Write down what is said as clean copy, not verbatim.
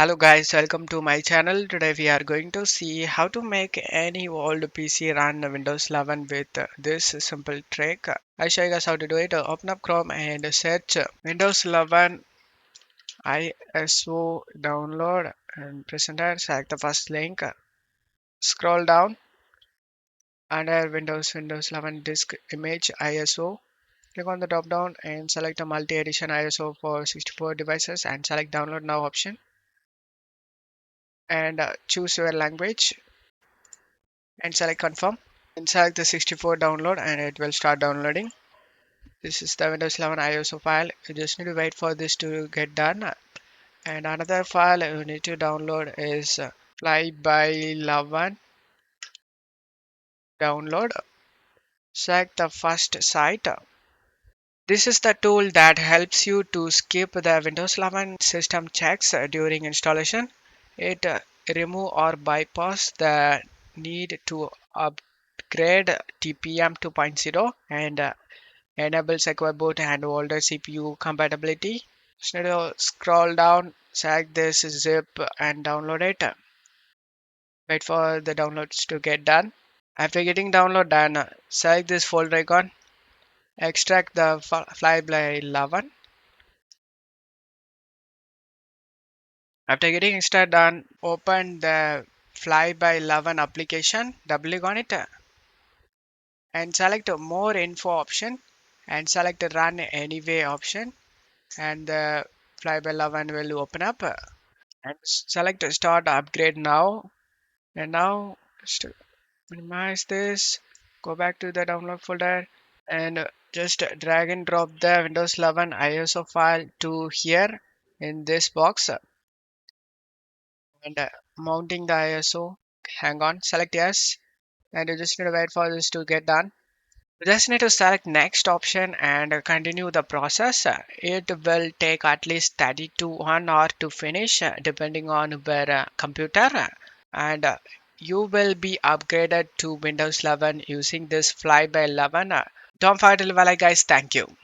Hello guys, welcome to my channel. Today we are going to see how to make any old PC run Windows 11 with this simple trick. I'll show you guys how to do it. Open up Chrome and search Windows 11 ISO download and press enter. Select the first link. Scroll down under Windows 11 disk image ISO. Click on the drop down and select a multi-edition ISO for 64 devices and select download now option and choose your language and select confirm. And select the 64 download and it will start downloading. This is the Windows 11 ISO file. You just need to wait for this to get done. And another file you need to download is fly by 11 download. Select the first site. This is the tool that helps you to skip the Windows 11 system checks during installation. It remove or bypass the need to upgrade TPM 2.0 and enable secure boot and older CPU compatibility. Just need to scroll down, select this zip and download it. Wait for the downloads to get done. After getting download done, select this folder icon, extract the fly by 11. After getting extract done, open the fly by 11 application, double click on it and select more info option and select run anyway option and the fly by 11 will open up. And select start upgrade now, and now just minimize this, go back to the download folder and just drag and drop the Windows 11 ISO file to here in this box and mounting the ISO. Hang on, select yes, and you just need to wait for this to get done. You just need to select next option and continue the process. It will take at least 30 to 1 hour to finish depending on your computer, and you will be upgraded to Windows 11 using this fly by 11. Don't forget to leave a like guys. Thank you.